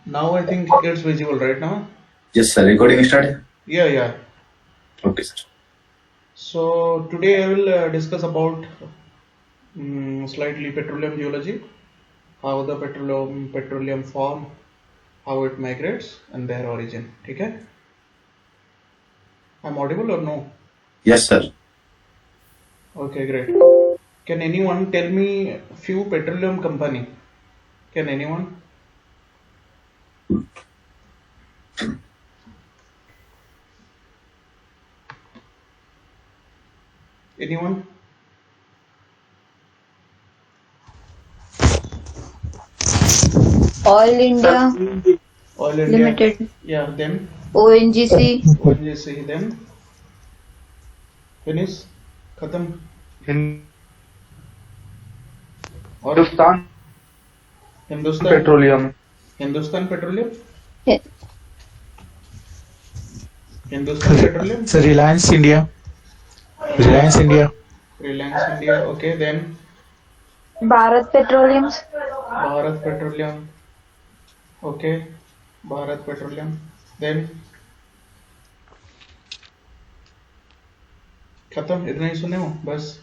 Now I think it's visible right now. Yes, sir. Recording started? Yeah. Okay, sir. So today I will discuss about slightly petroleum geology, how the petroleum form, how it migrates, and their origin. Okay? I'm audible or no? Yes, sir. Okay, great. Can anyone tell me few petroleum company? Can anyone? Anyone? Oil India Oil India. Limited, Yeah, then ONGC, ONGC, then finish. Khatam. Or Hindustan Hindustan Petroleum. Hindustan Petroleum? Hi- Hindustan Petroleum? So Reliance India. Reliance India. Reliance India. Okay, then Bharat Petroleums, Bharat Petroleum. Okay, Bharat Petroleum. Then खत्म इतना ही सुने हो बस.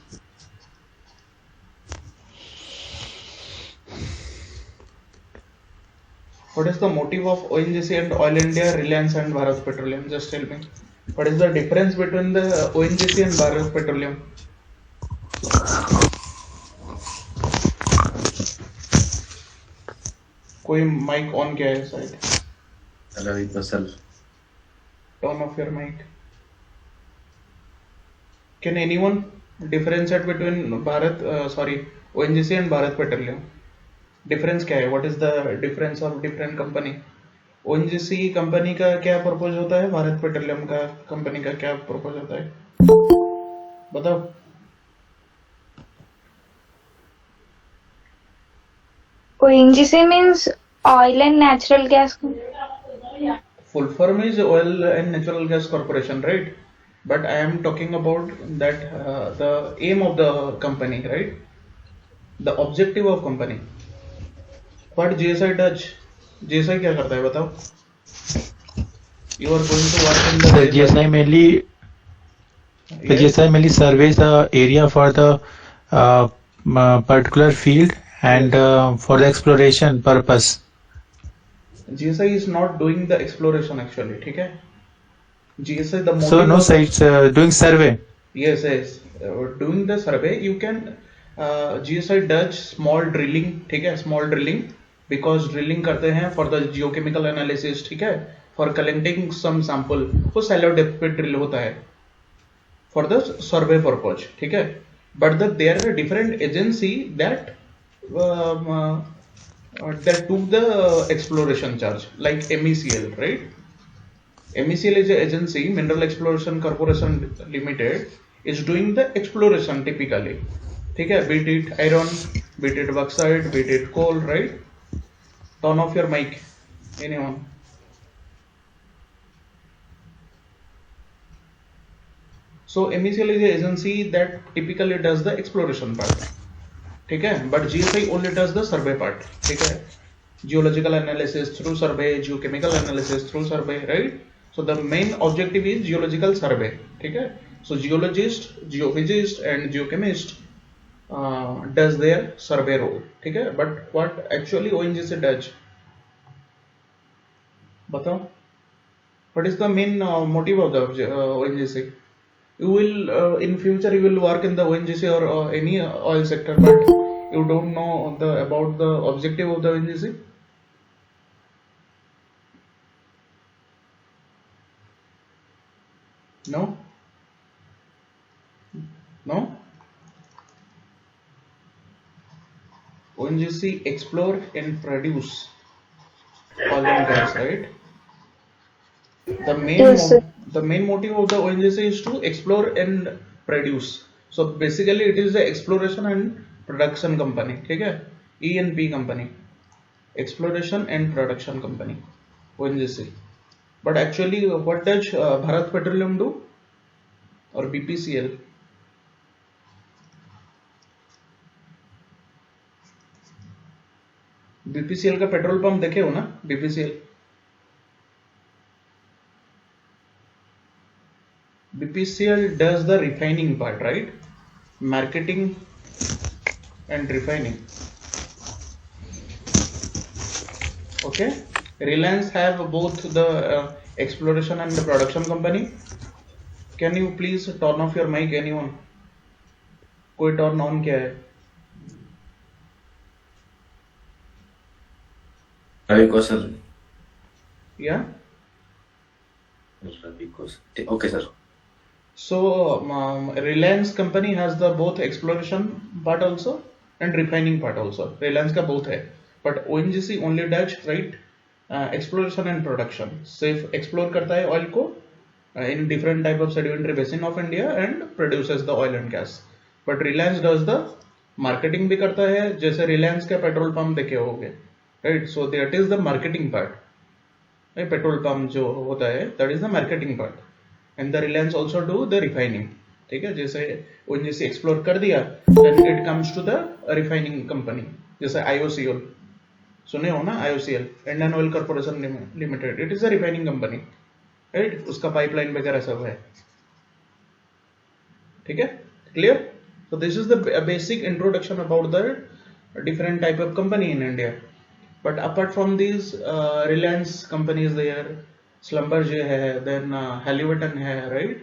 What is the motive of ONGC and Oil India, Reliance and Bharat Petroleum? Just tell me. What is the difference between the ONGC and Bharat Petroleum? कोई mic on क्या है side? Allow it yourself. Turn off your mic. Can anyone differentiate between ONGC and Bharat Petroleum? Difference क्या है? What is the difference of different company? ONGC company का क्या purpose होता है? Bharat petroleum का कंपनी का क्या पर्पज होता है? बताओ. ONGC means Oil and Natural Gas. Full form is Oil and Natural Gas Corporation, right? But I am talking about that the aim of the company, right? The objective of company. What GSI does? GSI क्या करता है बताओ? You are going to work in the So GSI mainly surveys the area for the particular field and for the exploration purpose. GSI is not doing the exploration actually, ठीक है? GSI the motive So no, of sir, it's doing survey. yes. Doing the survey you can GSI does small drilling, ठीक है? Small drilling because drilling करते हैं for the geochemical analysis, ठीक है? For collecting some sample वो shallow depth पे drill होता है for the survey purpose, ठीक है? But there are different agency that that took the exploration charge like MECL, right? MECL is an agency, Mineral Exploration Corporation Limited, is doing the exploration typically. ठीक है? Be it iron, be it bauxite, be it coal, right? Turn off your mic. Anyone? So MECL is an agency that typically does the exploration part. ठीक है? But GSI only does the survey part. ठीक है? Geological analysis through survey, geochemical analysis through survey, right? So the main objective is geological survey. ठीक है? So geologist, geophysicist and geochemist does their survey role. ठीक है? But what actually ONGC does? बताओ. What is the main motive of the ONGC? You will in future you will work in the ONGC or any oil sector, but you don't know about the objective of the ONGC. No. ONGC explore and produce oil and gas, right? The main motive of the ONGC is to explore and produce. So basically it is the exploration and production company, ठीक है? E&P company, exploration and production company, ONGC. But actually what does Bharat Petroleum do or BPCL? BPCL का petrol pump देखे हो ना? BPCL does the refining part, right? Marketing and refining. Okay. Reliance have both the exploration and the production company. Can you please turn off your mic, anyone? कोई turn on क्या है? रवि को sir. Yeah. Ravi को sir. Okay sir. So Reliance company has the both exploration part also and refining part also. Reliance का both है, but ONGC only does right exploration and production. सिर्फ explore करता है oil को in different type of sedimentary basin of India and produces the oil and gas. But Reliance does the marketing भी करता है, जैसे Reliance का पेट्रोल पंप देखे होगे, right? So that is the marketing part. Petrol pump जो होता है that is the marketing part. And the Reliance also do the refining. ठीक है, जैसे ONGC एक्सप्लोर कर दिया, then it comes to the refining company, जैसे IOCL सुने हो ना, IOCL Indian oil corporation limited, it is a refining company, right? उसका पाइपलाइन वगैरह सब है, ठीक है, clear? So this is the basic introduction about the different type of company in India. But apart from these, Reliance companies there, Schlumberger hai, then Halliburton hai, right?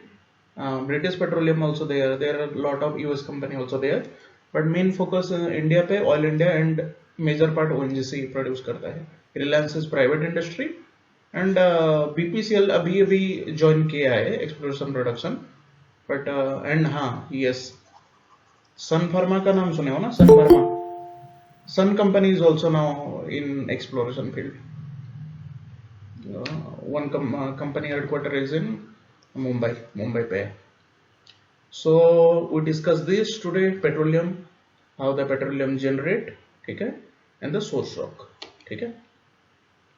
British Petroleum also there. There are a lot of US company also there. But main focus India पे, Oil India and major part ONGC produce करता है. Reliance is private industry and BPCL अभी join किया है exploration production. But and हाँ, yes, Sun Pharma का नाम सुने हो ना? Sun Pharma. Sun company is also now in exploration field. One company headquarter is in Mumbai पे. So we discuss this today, petroleum, how the petroleum generate, ठीक है, and the source rock, ठीक है.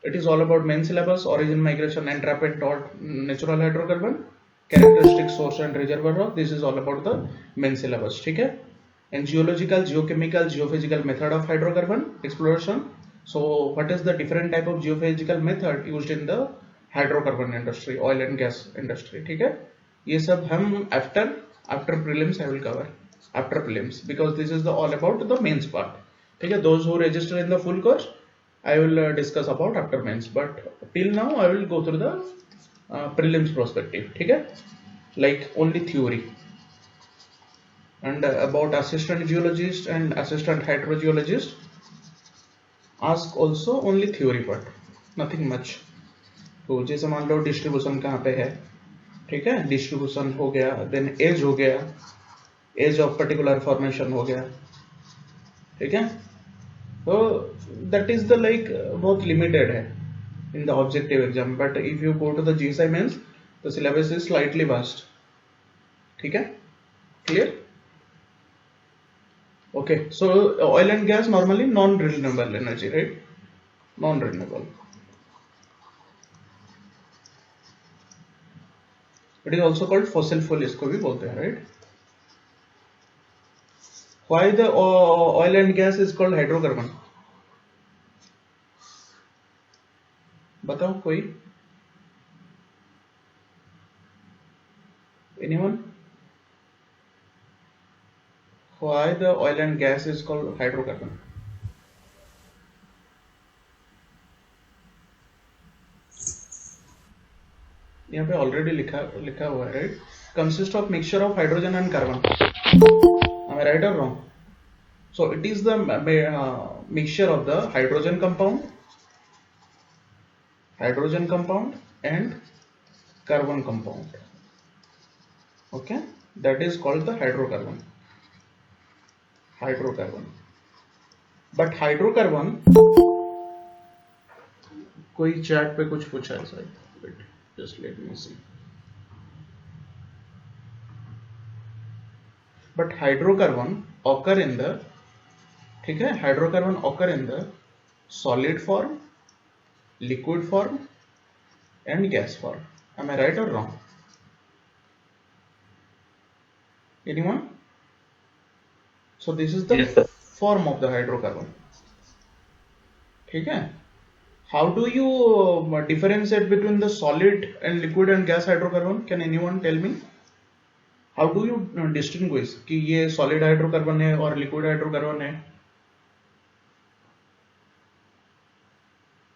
It is all about main syllabus, origin, migration, entrapment, natural hydrocarbon, characteristic, source and reservoir rock. This is all about the main syllabus, ठीक है. And geological, geochemical, geophysical method of hydrocarbon exploration. So what is the different type of geophysical method used in the hydrocarbon industry, oil and gas industry, ठीक है. ये सब हम after prelims I will cover, after prelims, because this is the all about the mains part, ठीक है. Those who register in the full course I will discuss about after mains, but till now I will go through the prelims perspective, ठीक है, like only theory. And about assistant geologist and assistant hydrogeologist, ask also only theory part, nothing much. तो जैसे मान लो distribution कहाँ पे है, ठीक है, डिस्ट्रीब्यूशन हो गया, देन एज हो गया, एज ऑफ पर्टिकुलर फॉर्मेशन हो गया, ठीक है. तो दैट इज द लाइक बहुत लिमिटेड है in the objective exam, but if you go to the GSI mains the syllabus is slightly vast, ठीक है, clear? Okay, so oil and gas normally non-renewable energy, right? Non-renewable. It is also called fossil fuel, इसको भी बोलते हैं, right? Why the oil and gas is called hydrocarbon? बताओ कोई? Anyone? Why the oil and gas is called hydrocarbon? यहाँ पे already लिखा हुआ है, right? Consist of mixture of hydrogen and carbon. Am I right or wrong? So it is the mixture of the hydrogen compound and carbon compound. Okay, that is called the hydrocarbon. But hydrocarbon, कोई chat पे कुछ पूछा है sir, just let me see. But hydrocarbon occur in the, ठीक है, hydrocarbon occur in the solid form, liquid form and gas form. Am I right or wrong? Anyone? So this is the form of the hydrocarbon. ठीक है. How do you differentiate between the solid and liquid and gas hydrocarbon? Can anyone tell me? How do you distinguish कि ये solid hydrocarbon है और liquid hydrocarbon है?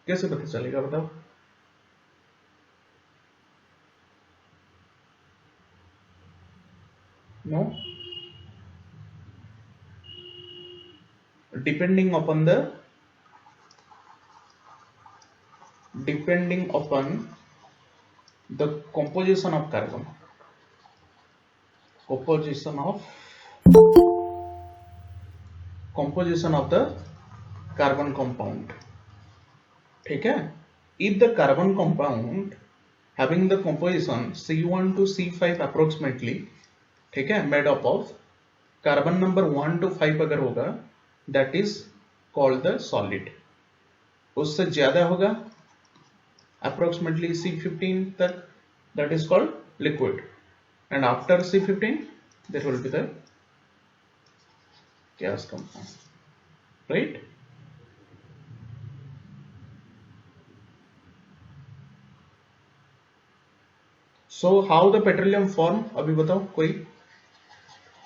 कैसे पता चलेगा बताओ? No? Depending upon the composition of carbon, composition of the carbon compound. ठीक है. If the carbon compound having the composition C1 to C5 approximately, ठीक है, made up of carbon number 1 to 5 अगर होगा, that is called the solid. उससे ज्यादा होगा approximately C15 तक, that is called liquid, and after C15 there will be the gas compound, right? So how the petroleum form, अभी बताओ कोई,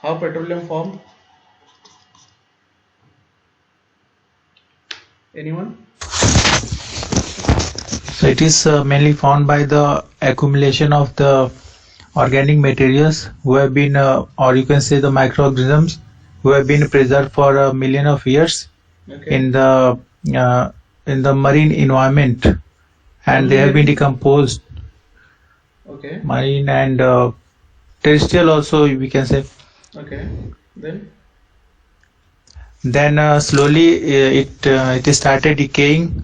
how petroleum form? Anyone? So it is mainly formed by the accumulation of the organic materials who have been, or you can say the microorganisms who have been preserved for a million of years Okay. in the marine environment, and they have been decomposed. Okay. Marine and terrestrial also, we can say. Okay. Then slowly it started decaying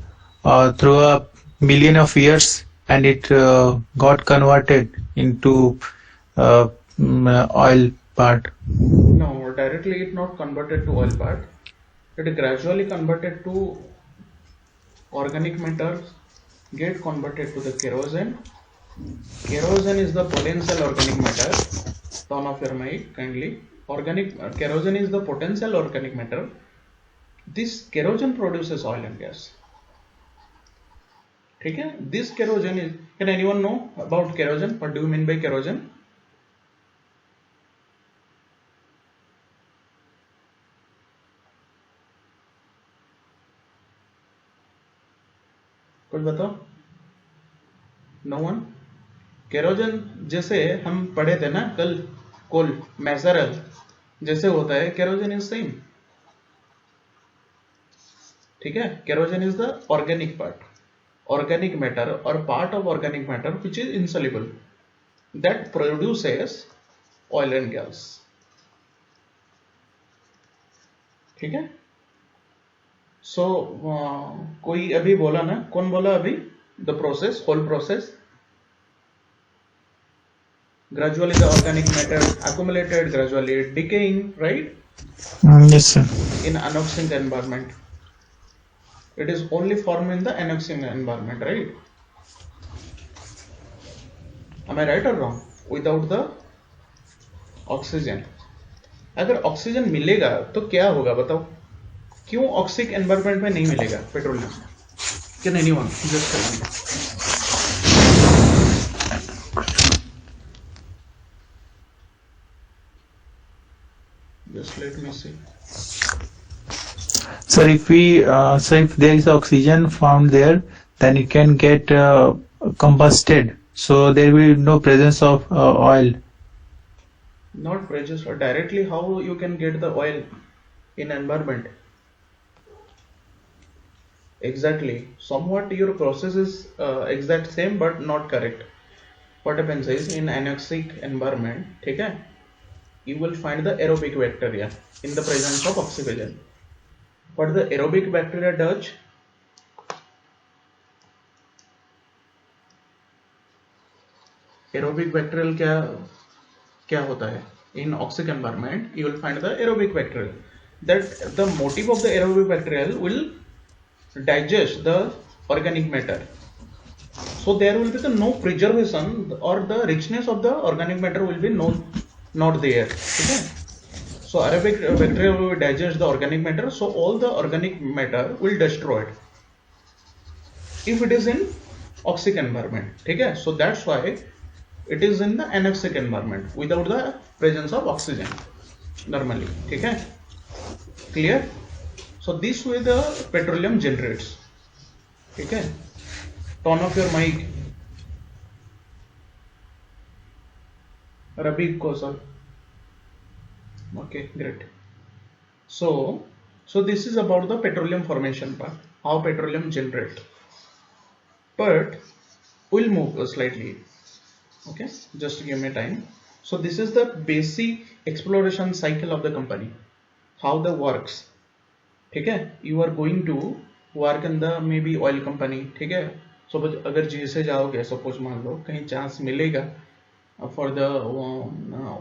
through a million of years, and it got converted into oil part. No, directly it not converted to oil part. It gradually converted to organic matter, get converted to the kerosene. Kerosene is the potential organic matter. Turn off your mic kindly. Kerosene is the potential organic matter. This kerosene produces oil and gas. ठीक है. This kerosene is, can anyone know about kerosene? What do you mean by kerosene? कुछ बताओ. No one? केरोजन जैसे हम पढ़े थे ना कल, कोल मैसरल जैसे होता है, केरोजन इज सेम. ठीक है. Kerogen is the organic part, organic matter or part of organic matter which is insoluble, that produces oil and gas. ठीक है. So कोई अभी बोला ना, कौन बोला अभी? The process, whole process. Gradually the organic matter accumulated, gradually decaying, right? Yes, sir. In anoxic environment. It is only formed in the anoxic environment, right? Am I right or wrong? Without the oxygen. अगर oxygen मिलेगा तो क्या होगा बताओ? क्यों ऑक्सिक environment में नहीं मिलेगा petroleum? Can anyone just tell me? Just let me see. So if there is oxygen found there, then it can get combusted. So there will be no presence of oil. Not presence, or directly how you can get the oil in environment? Exactly. Somewhat your process is exact same but not correct. What happens is in anoxic environment, ठीक है, you will find the aerobic bacteria in the presence of oxygen. What the aerobic bacteria does? Aerobic bacterial क्या होता है? In oxic environment, you will find the aerobic bacterial. That the motive of the aerobic bacterial will digest the organic matter. So there will be no preservation, or the richness of the organic matter will be not there. Okay? So aerobic bacteria will digest the organic matter, so all the organic matter will destroy it. if it is in oxic environment, ठीक है? So that's why it is in the anaxic environment without the presence of oxygen normally, ठीक है? Clear? So this way the petroleum generates, ठीक है? Turn off your mic. Rabi Kosal. Okay, great. So this is about the petroleum formation part, how petroleum generate. But we'll move slightly. Okay, just give me time. So this is the basic exploration cycle of the company, how the works. ठीक है? You are going to work in the maybe oil company. ठीक है? Suppose अगर जी से जाओगे, suppose मान लो कहीं chance मिलेगा फॉर द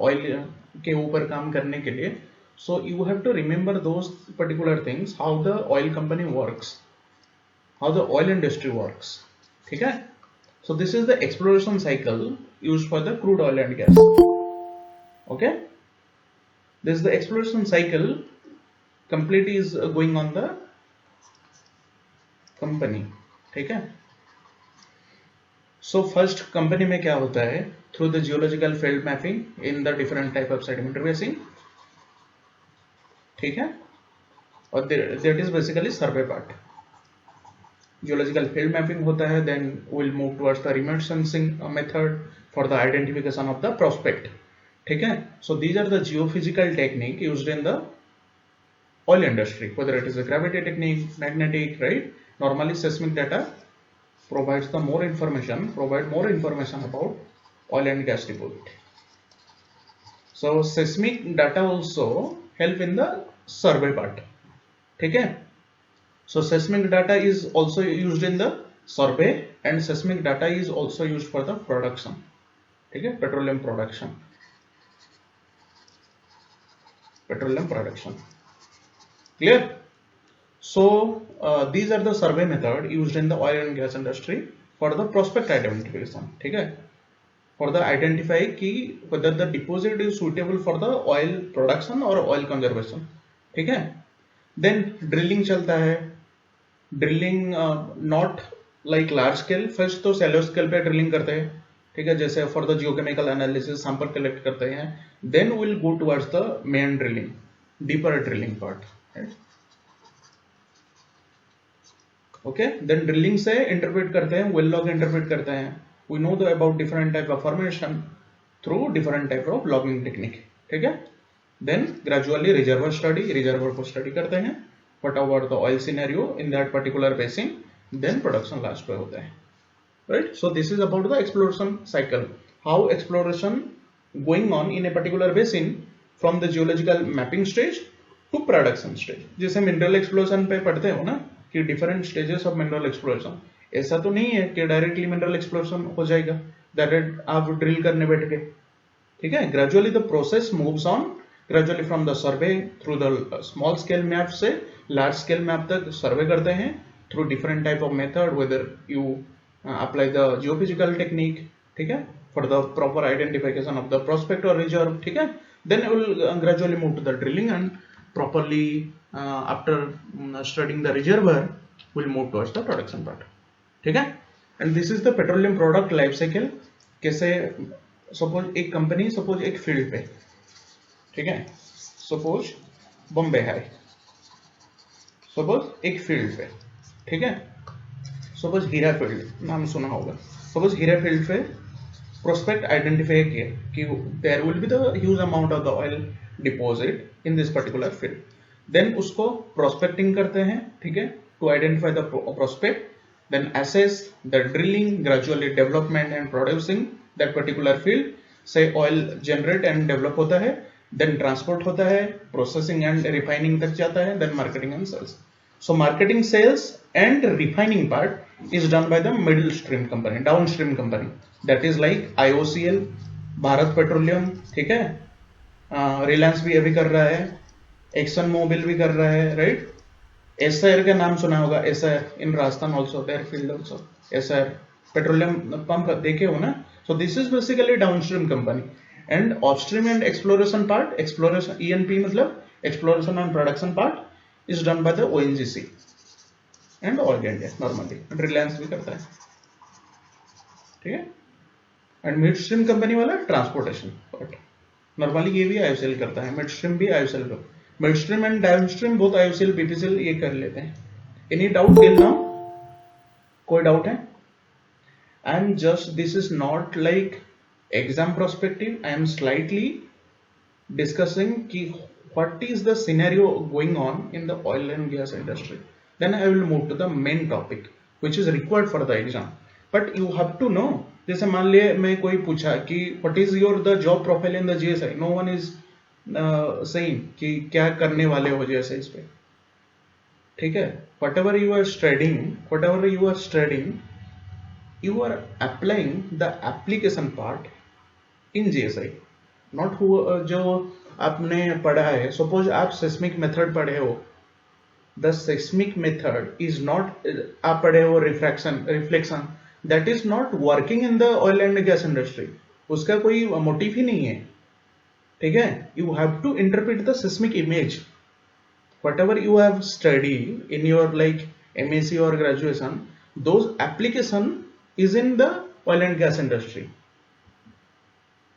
ऑयल के ऊपर काम करने के लिए, so you have to remember those particular things, how the oil company works, how the oil industry works. ठीक है? So this is the exploration cycle used for the crude oil and gas. Okay, this is the exploration cycle complete is going on the company. ठीक है? So first company में क्या होता है, through the geological field mapping in the different type of sedimentary basin. ठीक है? और that is basically survey part. Geological field mapping होता है, then will move towards the remote sensing method for the identification of the prospect. ठीक है? So these are the geophysical technique used in the oil industry, whether it is a gravity technique, magnetic, right? Normally seismic data provides the more information about oil and gas deposit. So seismic data also help in the survey part. ठीक है? So seismic data is also used in the survey and seismic data is also used for the production. ठीक है? Petroleum production. Clear? So these are the survey method used in the oil and gas industry for the prospect identification. ठीक है? For the identify कि whether the deposit is suitable for the oil production or oil conservation. ठीक है? Then drilling चलता है. Drilling not like large scale. First तो shallow scale पे drilling करते हैं. ठीक है? जैसे for the geochemical analysis sample collect करते हैं. Then we'll go towards the main drilling, deeper drilling part. Okay, then drilling से इंटरप्रेट करते हैं, वेल लॉग इंटरप्रेट करते हैं. We know the about different type of formation through different type of logging technique. ठीक है? Then gradually reservoir को study करते हैं, what about the oil scenario in that particular basin, then production last पे होता है. Right? So this is about the exploration cycle, how exploration going on in a particular basin from the geological mapping stage to production stage. जैसे mineral exploration पे पढ़ते हो ना कि different stages of mineral exploration, ऐसा तो नहीं है कि डायरेक्टली मिनरल एक्सप्लोरेशन हो जाएगा डायरेक्ट आप ड्रिल करने बैठ के. ठीक है? Gradually the process moves on gradually from the survey through the small scale map से लार्ज स्केल मैप तक सर्वे करते हैं through different type of method, whether you apply the geophysical technique. ठीक है? For the proper identification of the prospect और reserve. ठीक है? Then you will gradually move to the drilling and properly after studying the reservoir will move towards the production part. ठीक है? And this is the petroleum product life cycle. कैसे suppose एक company suppose एक field पे, ठीक है, suppose Bombay है, suppose एक फील्ड पे, ठीक है, सपोज हीरा फील्ड नाम सुना होगा, सपोज हीरा फील्ड पे प्रोस्पेक्ट आइडेंटिफाई किया कि there will be the huge amount of the oil deposit in this particular field. Then उसको प्रोस्पेक्टिंग करते हैं, ठीक है, to identify the prospect, then assess the drilling, gradually development and producing that particular field से oil generate and develop होता है, then transport होता है, प्रोसेसिंग एंड रिफाइनिंग तक जाता है, then marketing and sales. So marketing, sales and refining part is done by the middle stream company, downstream company, that is like IOCL, Bharat petroleum, ठीक है, रिलायंस भी अभी कर रहा है, एक्सन मोबिल भी कर रहा है, राइट. एसआईआर का नाम सुना होगा, SIR in Rajasthan also, there field also SIR petroleum pump देखे हो ना. So this is basically downstream company. And upstream and exploration part, exploration ENP मतलब exploration and production part is done by the ONGC. And Oil India normally, Reliance भी करता है, ठीक है। And mid stream company वाला transportation part, normally ये भी IOCL करता है, मिड स्ट्रीम भी IOCL, mid stream and down stream both IOCL BPCL ये कर लेते हैं। Any doubt till now? कोई डाउट है? I am just, this is not like exam prospective, I am slightly discussing ki what is the scenario going on in the oil and gas industry, then I will move to the main topic which is required for the exam, but you have to know, जैसे मान लिए मैं कोई पूछा कि what is your the job profile in the GSI, no one is saying कि क्या करने वाले हो GSI पे, ठीक है। whatever you are studying you are applying the application part in GSI, not जो आपने पढ़ा है। सपोज आप सेस्मिक मेथड पढ़े हो, the seismic method is not, आप पढ़े हो reflection, that is not working in the oil and gas industry, उसका कोई मोटिव ही नहीं है, ठीक है। You have to interpret the seismic image, whatever you have study in your like MSc और graduation, those application is in the oil and gas industry,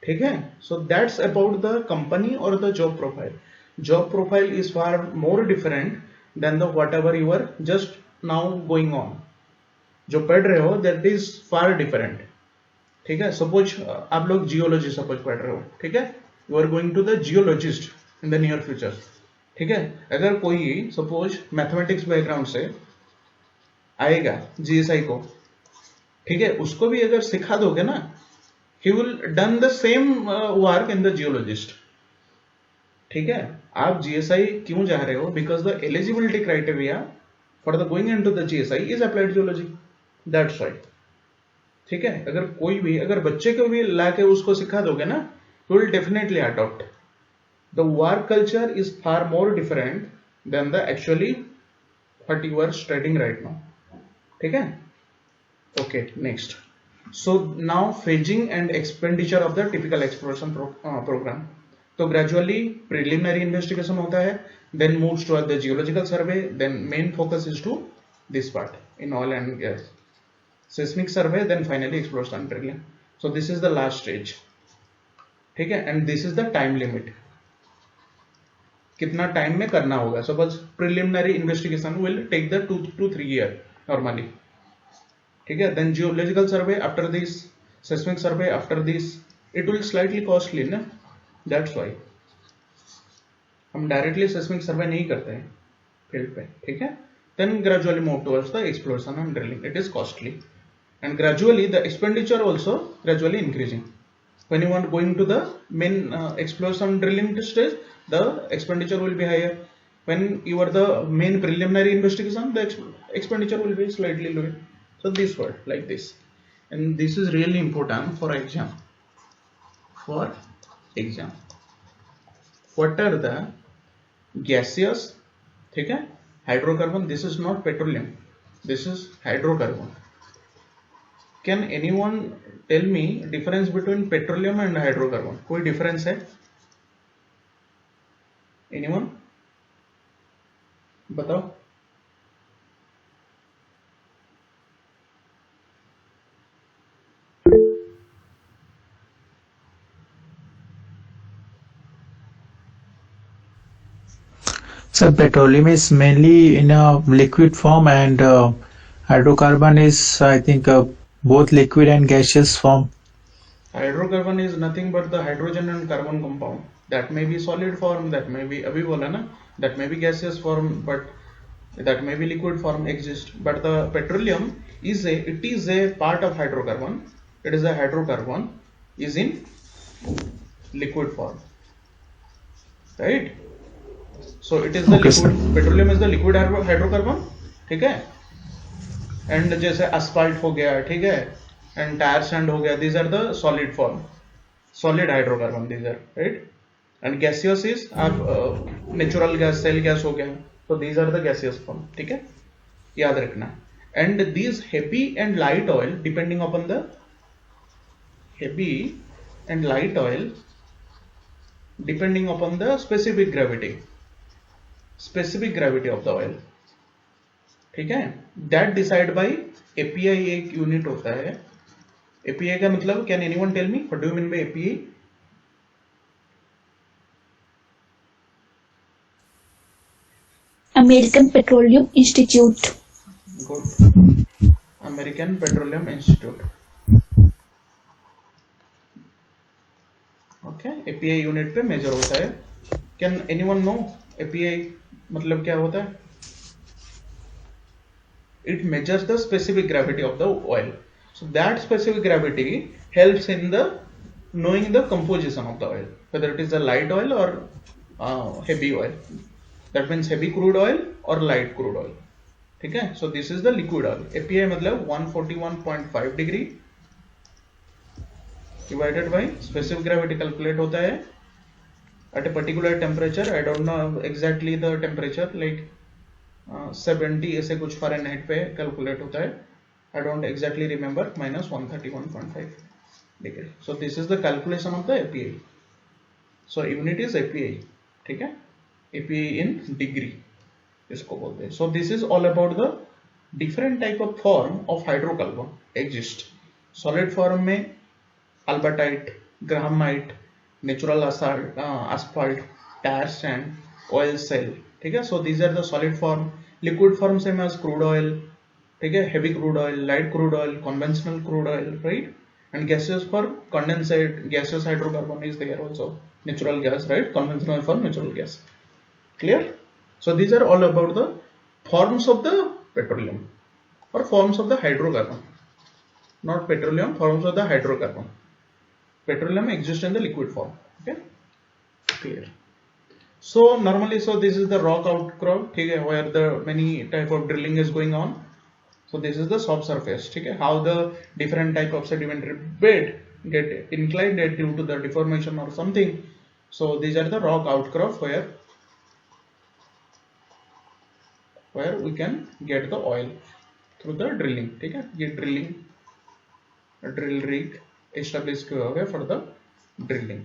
ठीक है। So that's about the company और the job profile. Job profile is far more different than the whatever you are just now going on, जो पढ़ रहे हो that is far different, ठीक है। Suppose आप लोग जियोलॉजी सपोज पढ़ रहे हो, ठीक है, you are going to the geologist in the near future, ठीक है। अगर कोई सपोज मैथमेटिक्स बैकग्राउंड से आएगा GSI को, ठीक है, उसको भी अगर सिखा दोगे ना, he will done the same work in the geologist, ठीक है। आप GSI क्यों जा रहे हो? because the eligibility criteria for the going into the GSI is applied geology, that's why, ठीक है। अगर कोई भी, अगर बच्चे को भी लाके उसको सिखा दोगे ना, he will definitely adopt. the work culture is far more different than the actually what you are studying right now, ठीक है। okay, next. So now phasing and expenditure of the typical exploration program. तो gradually preliminary investigation होता है, then moves to the geological survey, then main focus is to this part in oil and gas, seismic survey, then finally exploration and drilling. So this is the last stage, ठीक है। and this is the time limit, कितना time में करना होगा। Suppose preliminary investigation will take the 2 to 3 year normally, ठीक है। then geological survey after this, seismic survey after this, it will slightly costly ना, that's why हम directly seismic survey नहीं करते हैं फील्ड पे, ठीक है। then gradually move towards the exploration and drilling, it is costly and gradually the expenditure also gradually increasing. when you want going to the main exploration drilling stage, the expenditure will be higher. when you are the main preliminary investigation, the expenditure will be slightly lower. So this word like this, and this is really important for exam. What are the gaseous, ठीक है, hydrocarbon? This is not petroleum, this is hydrocarbon. Can anyone tell me difference between petroleum and hydrocarbon? कोई difference है? Anyone? बताओ। So petroleum is mainly in a liquid form, and hydrocarbon is, I think, both liquid and gaseous form. Hydrocarbon is nothing but the hydrogen and carbon compound. That may be solid form, that may be, अभी बोला ना, that may be gaseous form, but that may be liquid form exist. But the petroleum is it is a part of hydrocarbon. It is a hydrocarbon is in liquid form, right? So it is the Okay, liquid, petroleum is the liquid hydrocarbon, ठीक है। and जैसे asphalt हो गया, ठीक है, and tire sand हो गया, these are the solid form, solid hydrocarbon these are, right? and gaseous is आप natural gas, shale gas हो गया, so these are the gaseous form, ठीक है, याद रखना। and these heavy and light oil depending upon the heavy and light oil depending upon the specific gravity of the oil, ठीक है, that decide by API एक unit होता है। API का मतलब can anyone tell me what do you mean by API? American Petroleum Institute. Good, American petroleum institute. Okay, API unit पे measure होता है। कैन एनीवन नो एपीआई मतलब क्या होता है? It measures the specific gravity of the oil. So that specific gravity helps in the knowing the composition of the oil, whether it is a light oil or heavy oil. That means heavy crude oil or light crude oil. ठीक है, so this is the liquid oil. API मतलब 141.5 degree divided by specific gravity calculate होता है at a particular temperature. I don't know exactly the temperature, like 70 ऐसे कुछ Fahrenheit पे calculate होता है। I don't exactly remember, minus 131.5 degree. So this is the calculation of the API. So unit is API, ठीक है, API in degree इसको बोलते हैं। So this is all about the different type of form of hydrocarbon exist. Solid form में albertite, graphite, natural asphalt, tar sand, oil cell, ठीक है। So these are the solid form. Liquid form same as crude oil, ठीक है, heavy crude oil, light crude oil, conventional crude oil, right. And gases for condensate, gases hydrocarbon is there also, natural gas, right, conventional for natural gas, clear. So these are all about the forms of the petroleum और forms of the hydrocarbon, not petroleum, forms of the hydrocarbon. Petroleum exists in the liquid form, okay, clear. So normally, so this is the rock outcrop, ठीक है, where the many type of drilling is going on. So this is the subsurface, ठीक है, how the different type of sedimentary bed get inclined due to the deformation or something. So these are the rock outcrop where we can get the oil through the drilling, ठीक है। ये drilling drill rig established किया हुआ है for the drilling.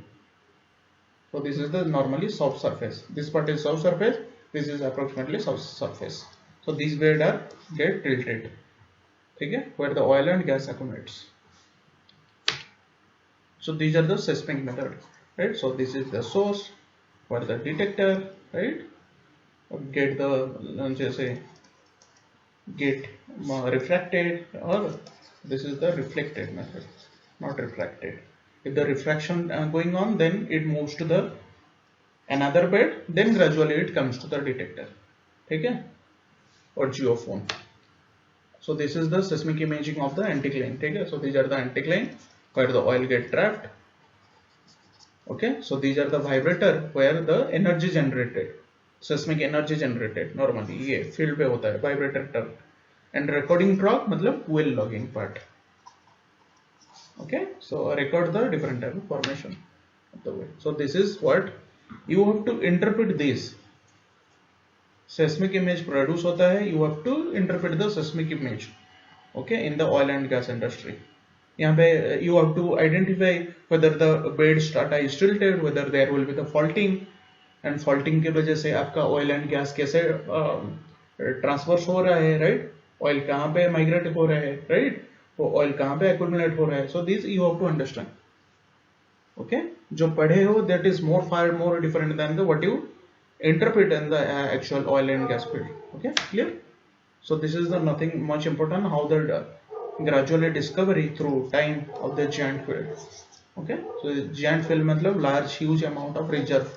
So this is the normally subsurface. This part is subsurface. This is approximately subsurface. So these bed are get tilted, ठीक है, where the oil and gas accumulates. So these are the seismic method, right? So this is the source where the detector, right, get the जैसे get refracted, or this is the reflected method, not refracted. If the refraction going on, then it moves to the another bed, then gradually it comes to the detector, ठीक है, or geophone. So this is the seismic imaging of the anticline, ठीक है। So these are the anticline where the oil get trapped, okay. So these are the vibrator where the energy generated, seismic energy generated, normally ये field पे होता है vibrator term. And recording trough मतलब well logging part, okay. So record the different type of formation of the well. So this is what you have to interpret this seismic image produce होता है, you have to interpret the seismic image, okay, in the oil and gas industry. यहाँ पे you have to identify whether the bed strata is tilted, whether there will be the faulting, and faulting की वजह से आपका oil and gas कैसे transfer हो रहा है, राइट, ऑयल कहाँ पे माइग्रेट हो रहा है, राइट, वो ऑयल कहाँ पे एक्यूमुलेट हो रहा है. So this you have to understand. Okay, जो पढ़े हो that is far more different than the what you interpret in the actual oil and gas field. Okay, clear? So this is the nothing much important how the gradually discovery through time of the giant field. Okay, so giant field मतलब large huge amount of reserve,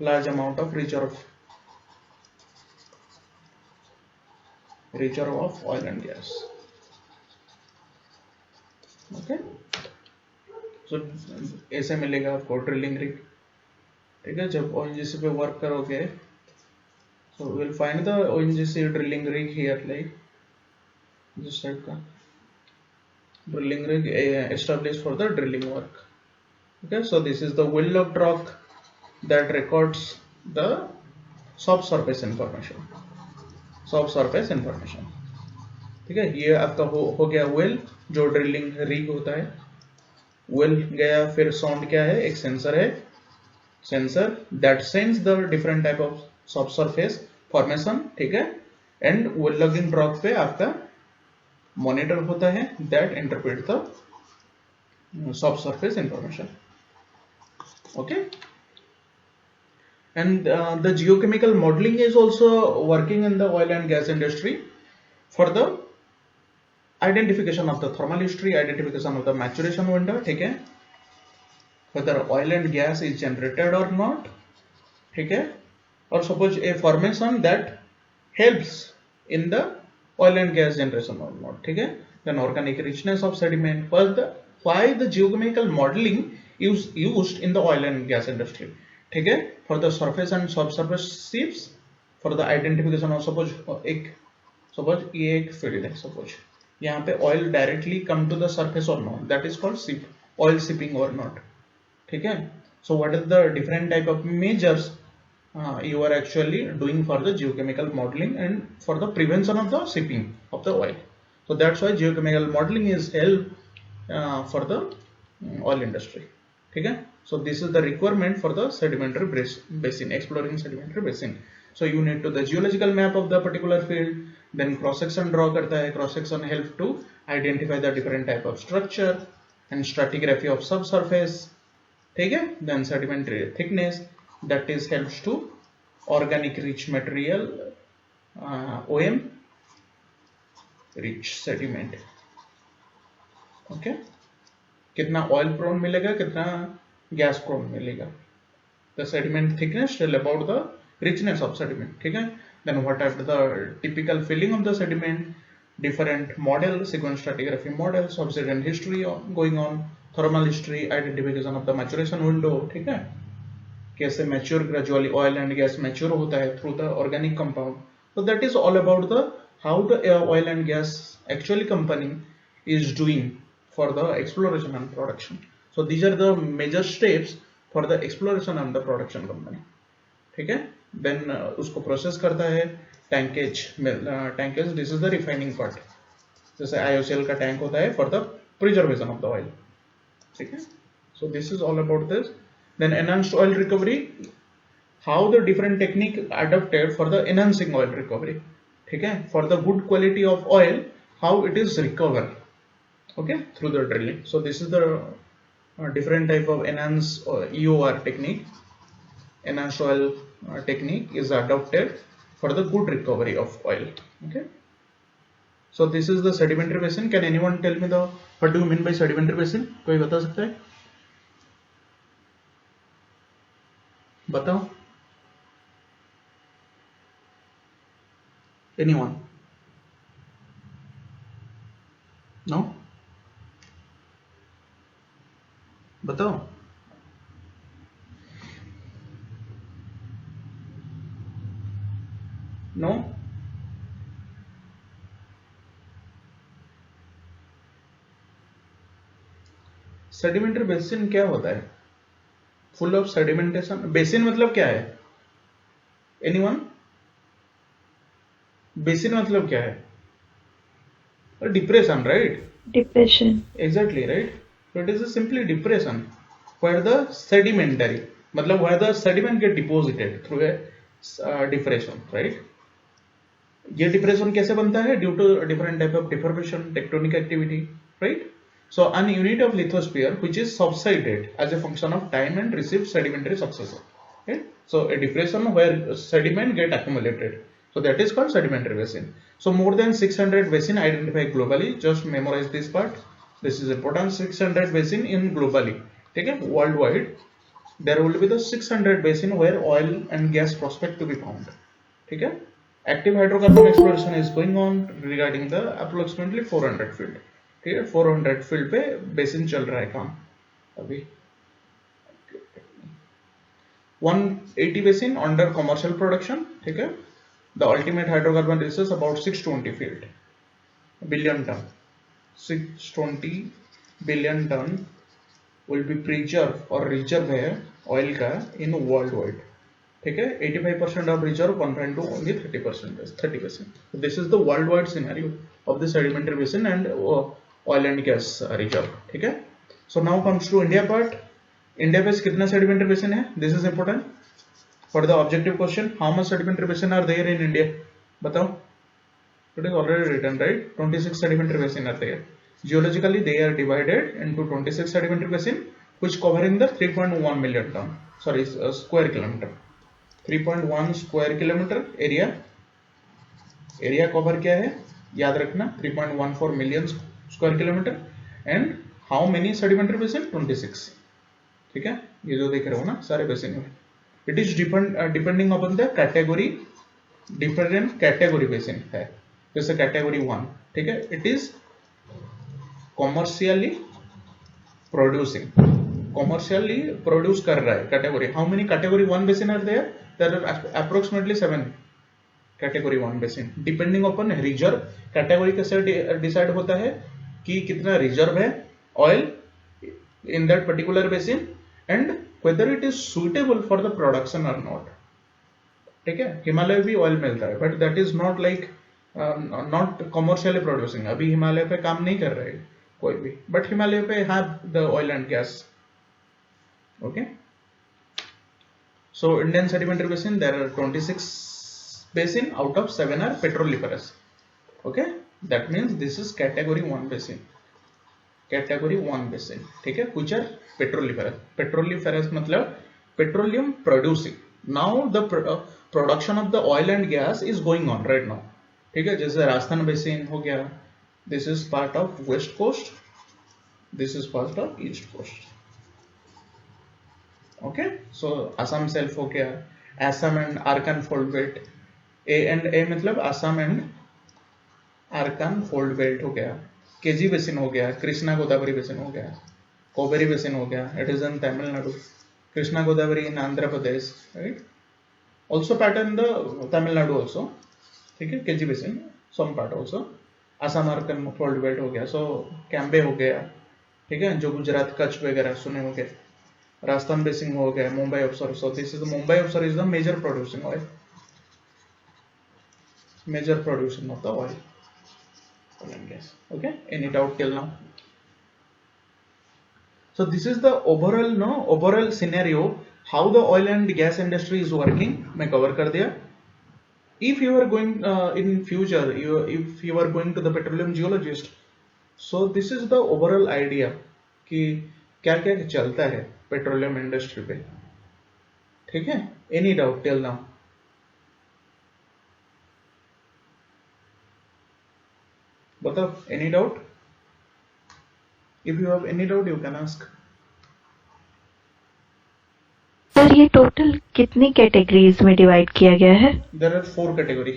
large amount of reserve of oil and gas. Okay, so ऐसे मिलेगा आपको drilling rig. ठीक है, जब ONGC पे work करोगे so we'll find the ONGC drilling rig here, like this type का drilling rig established for the drilling work. Okay, so this is the well logged rock that records the subsurface information. ठीक है, ये आपका हो गया well जो drilling rig होता है. वेल गया, फिर साउंड क्या है, एक सेंसर है, sensor that sends the different type of subsurface formation. ठीक है, एंड वेल लॉगिंग ड्रॉप पे आपका मॉनिटर होता है that interpret the subsurface information. Okay, and the geochemical modeling is also working in the oil and gas industry for the identification of the thermal history, identification of the maturation window, ठीक है, whether oil and gas is generated or not, ठीक है, or suppose a formation that helps in the oil and gas generation or not, ठीक है, then organic richness of sediment, why the geochemical modeling is used in the oil and gas industry, ठीक है, for the surface and subsurface shapes, for the identification of suppose ये एक field है, suppose यहाँ पे oil directly come to the surface or not, that is called ship, oil shipping or not, ठीक है. So what is the different type of measures you are actually doing for the geochemical modeling and for the prevention of the shipping of the oil. So that's why geochemical modeling is help for the oil industry, ठीक है. So this is the requirement for the sedimentary basin, exploring sedimentary basin. So you need to the geological map of the particular field, then cross section draw करता है, cross section help to identify the different type of structure and stratigraphy of subsurface, ठीक है, then sedimentary thickness, that is helps to organic rich material, OM rich sediment. Okay, कितना oil prone मिलेगा, कितना gas prone मिलेगा, the sediment thickness tell about the richness of sediment, ठीक है. Then what are the typical filling of the sediment, different model, sequence stratigraphy model, subsidence history going on, thermal history, identification of the maturation window, ठीक है, कैसे mature gradually oil and gas mature होता है through the organic compound. So that is all about the how the oil and gas actually company is doing for the exploration and production. So these are the major steps for the exploration and the production company, ठीक है. Then उसको process करता है tankage, this is the refining part, जैसे IOCL का tank होता है for the preservation of the oil, ठीक है. So this is all about this. Then enhanced oil recovery, how the different technique adapted for the enhancing oil recovery, ठीक है, for the good quality of oil, how it is recovered, okay, through the drilling. So this is the different type of enhanced EOR technique. Enhanced oil technique is adopted for the good recovery of oil. Okay, so this is the sedimentary basin. Can anyone tell me the what do you mean by sedimentary basin? कोई बता सकता है? बताओ. Anyone? No? बताओ. No? Sedimentary basin क्या होता है? Full of sedimentation. Basin मतलब क्या है? एनीवन? बेसिन मतलब क्या है? Depression, right? Depression. Exactly, right? So it is a simply depression where the sedimentary, मतलब where the sediment get deposited through a depression, right? ये depression कैसे बनता है? Due to different type of deformation, tectonic activity, right? So an unit of lithosphere which is subsided as a function of time and receives sedimentary successor. Okay? So a depression where sediment get accumulated. So that is called sedimentary basin. So more than 600 basin identified globally. Just memorize this part. This is important. 600 basin in globally. Okay? Worldwide, there will be the 600 basin where oil and gas prospect to be found. Okay? Active hydrocarbon exploration is going on regarding the approximately 400 field. ठीक है, 400 field पे basin चल रहा है काम अभी. 180 basin under commercial production, ठीक है. The ultimate hydrocarbon resource about 620 field billion ton. 620 billion ton will be preserve और रिजर्व है ऑयल का इन वर्ल्ड वाइड, ठीक है. 85% of reserve, 1.2 only 30%. This is the world wide scenario of the sedimentary basin and oil and gas reserve, ठीक है. So now comes to India part. India पे कितना sedimentary basin है? This is important for the objective question. How much sedimentary basin are there in India? बताओ. It is already written, right? 26 sedimentary basin are there. Geologically, they are divided into 26 sedimentary basin, which covering the 3.1 million ton. Sorry, square kilometer. 3.1 square kilometer area. Area cover क्या है याद रखना 3.14 million square kilometre and how many sedimentary basin 26 ठीक है ये जो देख रहे हो ना सारे बेसिन में it is depending upon the category different category basin है जैसे कैटेगरी 1 ठीक है इट इज कॉमर्शियली प्रोड्यूस कर रहा है category how many category 1 basin are there are approximately 7 category 1 basin depending upon reserve category कैसे डिसाइड होता है कि कितना रिजर्व है oil in that particular basin and whether it is suitable for the production और नॉट ठीक है हिमालय भी ऑयल मिलता है but that is not like not commercially producing अभी हिमालय पे काम नहीं कर रहे कोई भी बट हिमालय पे have the oil and gas okay so Indian sedimentary basin there are 26 basin out of 7 are petroliferous okay that means this is category 1 basin ठीक है which are petroliferous मतलब petroleum producing now the production of the oil and gas is going on right now ठीक है जैसे Rajasthan basin हो गया this is part of west coast this is part of east coast okay so Assam self हो गया Assam and Arkan fold belt A मतलब Assam and Arakan fold belt हो गया केजी बेसिन हो गया कृष्णा गोदावरी बेसिन हो गया कोबेरी बेसिन हो गया it is in Tamil Nadu Krishna Godavari in Andhra Pradesh right also part in the Tamil Nadu also ठीक है KG basin some part also Assam Arakan fold belt हो गया सो कैम्बे हो गया ठीक है जो गुजरात कच्छ वगैरह सुने हो गए राजस्थान बेसिन हो गया Mumbai offshore so this is Mumbai offshore is the major producing oil major production of the oil and gas okay any doubt till now so this is the overall scenario how the oil and gas industry is working मैं cover कर दिया if you are going in future if you are going to the petroleum geologist so this is the overall idea कि क्या क्या चलता है petroleum industry पे ठीक है any doubt till now बताओ any doubt if you have any doubt you can ask sir ये टोटल कितनी कैटेगरीज में डिवाइड किया गया है there are 4 category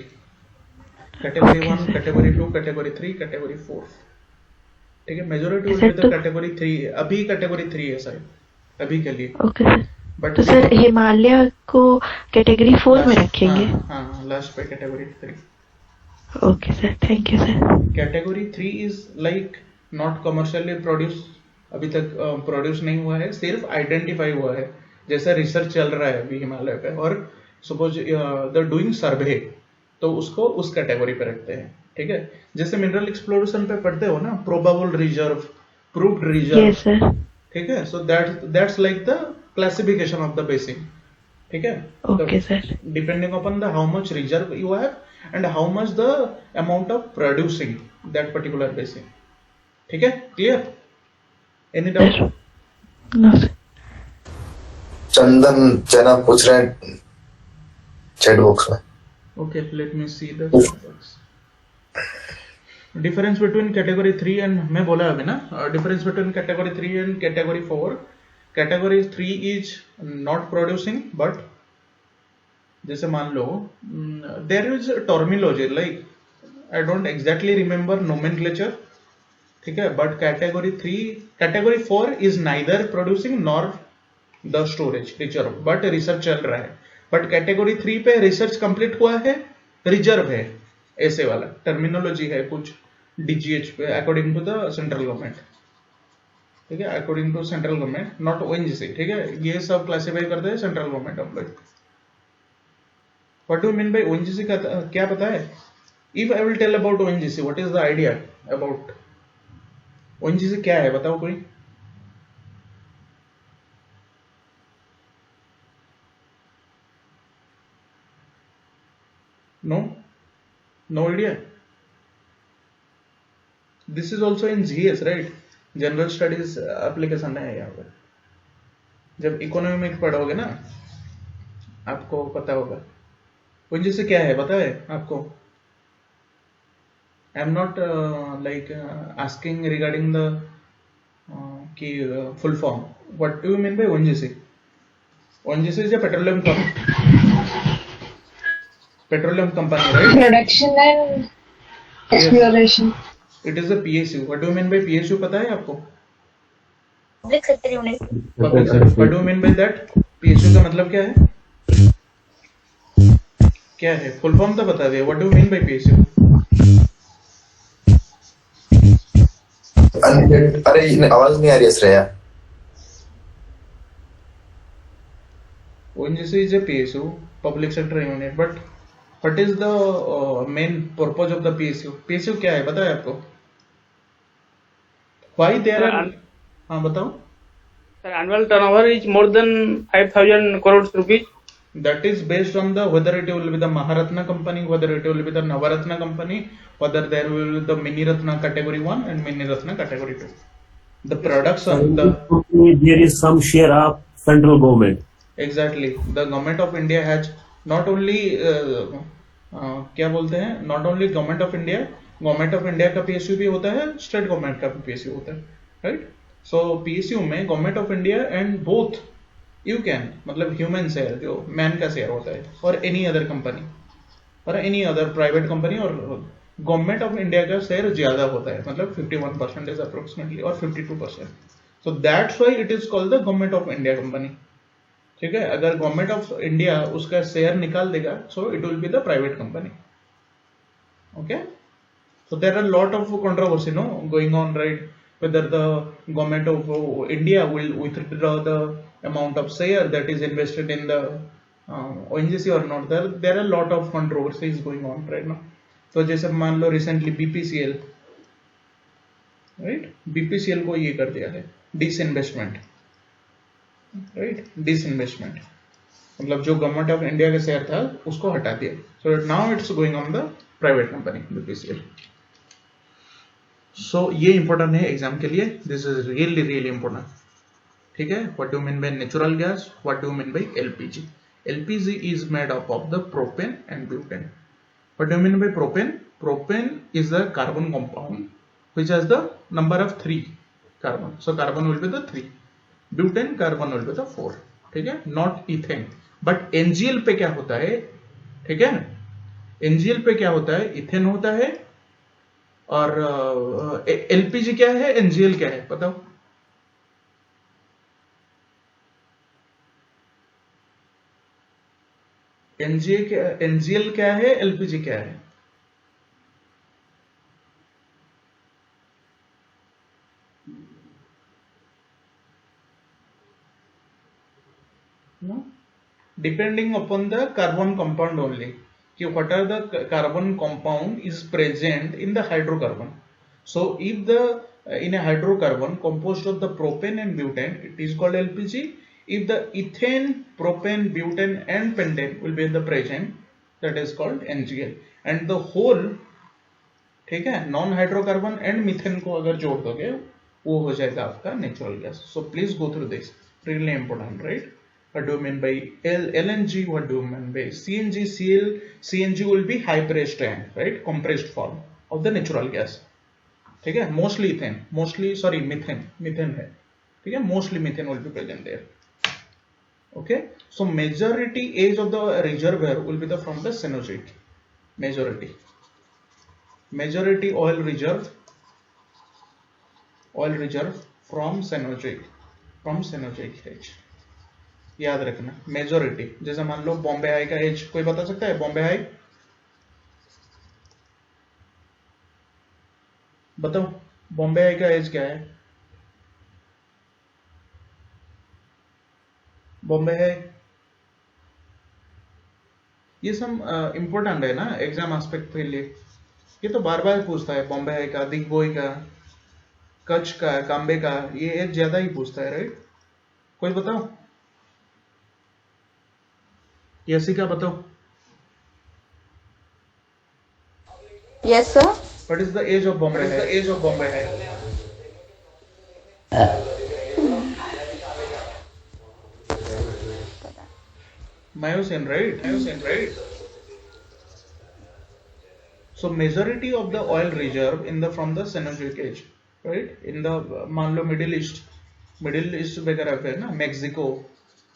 1 category 2 category 3 category 4 ठीक है majority will be the category 3 अभी कैटेगरी 3 है सर अभी के लिए ओके सर तो सर हिमालय को कैटेगरी 4 में रखेंगे हाँ लास्ट पे category 3 okay sir thank you sir category 3 is like not commercially produce अभी तक प्रोड्यूस नहीं हुआ है सिर्फ आइडेंटिफाई हुआ है जैसा रिसर्च चल रहा है अभी हिमालय पे और सपोज द डूइंग सर्वे तो उसको उस कैटेगरी पे रखते हैं ठीक है जैसे मिनरल एक्सप्लोरेशन पे पढ़ते हो ना probable reserve proved reserve yes sir ठीक है so that's like the classification of the basin ठीक है okay sir depending upon the how much reserve you have and how much the amount of producing that particular basin ठीक है clear any doubt no sir Chandan Jana पूछ रहे हैं chat box में okay let me see the difference between category 3 and मैं बोला अभी ना difference between category 3 and category 4 category 3 is not producing but जैसे मान लो there is a terminology like I don't exactly remember nomenclature ठीक है but category 4 is neither producing nor the storage reserve but research चल रहा है but category 3 पे research complete हुआ है reserve है ऐसे वाला terminology है कुछ DGH पे according to the central government ठीक है according to central government not ONGC ठीक है ये सब classify करते हैं central government employee What do you mean by ONGC का क्या पता है? If I will tell about ONGC, what is the idea about ONGC क्या है बताओ कोई? No idea. This is also in GS right, general studies application है यहाँ पर। जब इकोनॉमिक्स पढ़ोगे ना आपको पता होगा। ओएनजीसी क्या है पता है आपको? I am not like asking regarding the key full form, what do you mean bye ONGC? ONGC is a petroleum company, right? Production and exploration. It is a PSU. What do you mean by PSU पता है आपको? Public sector unit. Public sector. What do you mean by that? PSU का मतलब क्या है? क्या है? Full form तो बता दे। What do you mean by PSU? अरे आवाज नहीं आ रही है Shreya. ONGC is a PSU, public sector unit, but what is the main purpose of the PSU? PSU क्या है पता है आपको? Why there are? हाँ बताओ। Sir, annual turnover is more than 5,000 crores rupees. That is based on the whether it will be the Maharatna company, whether it will be the Navaratna company, whether there will be the Mini Ratna category 1 and Mini Ratna category 2. The production, there is some share of central government. Exactly, the government of India has not only क्या बोलते हैं, not only government of India का PSU भी होता है, state government का भी PSU होता है, right? So PSU में government of India and both you can मतलब ह्यूमन शेयर जो मैन का शेयर होता है और एनी अदर कंपनी और एनी अदर प्राइवेट कंपनी और गवर्नमेंट ऑफ इंडिया का शेयर ज्यादा होता है, मतलब 51% अप्रोक्सीमेटली और 52%। So that's why it is called the government of India company. ठीक है, अगर गवर्नमेंट ऑफ इंडिया उसका शेयर निकाल देगा so it will be the private company. Okay, so there are lot of controversy no going on right, whether the government of India will withdraw the amount of share that is invested in the ONGC or not. There are a lot of controversies going on right now. तो जैसे मान लो recently BPCL right, BPCL को ये कर दिया है disinvestment, right, disinvestment मतलब जो गवर्नमेंट ऑफ इंडिया का शेयर था उसको हटा दिया। So now it's going on the private company BPCL। सो ये इंपॉर्टेंट है एग्जाम के लिए, this is really really important. ठीक है, what do mean by natural gas, what do mean by LPG? LPG is made up of the propane and butane. What do mean by propane? Propane is the carbon compound which has the number of 3 carbon, so carbon will be the 3, butane carbon will be the 4। ठीक है, not ethane. But NGL पे क्या होता है? ठीक है, NGL पे क्या होता है? इथेन होता है। और LPG क्या है, NGL क्या है बताओ? NGL क्या है, LPG क्या है? No? Depending upon the carbon compound only. What are the carbon compound is present in the hydrocarbon. So if the in a hydrocarbon composed of the propane and butane, it is called LPG. If the ethane, propane, butane and pentane will be in the present, that is called NGL. And the whole, ठीक है, non hydrocarbon and methane को अगर जोड़ दोगे वो हो जाएगा आपका natural gas. So please go through this, really important right. What do you mean by LNG? What do you mean by CNG? CNG will be high pressed tank, right? Compressed form of the natural gas. ठीक है, mostly methane है। ठीक है, mostly methane will be present there. Okay, so majority age of the reservoir will be from the Cenozoic. Majority oil reserve from Cenozoic age. याद रखना majority. जैसे मान लो Bombay High का एज कोई बता सकता है? बॉम्बे हाई बताओ, बॉम्बे हाई का एज क्या है? बॉम्बे हाई ये सब इंपॉर्टेंट है ना एग्जाम एस्पेक्ट के लिए। ये तो बार बार पूछता है, बॉम्बे हाई का, दिग्बोई का, कच्छ का, काम्बे का, ये एज ज्यादा ही पूछता है राइट। कोई बताओ, यसी का बताओ। Yes sir. What is the age of Bombay? What is the age of Bombay? Miocene, right? Miocene, right? So majority of the oil reserve in the from the Cenozoic age, right? In the मान लो Middle East वगैरह पे ना Mexico,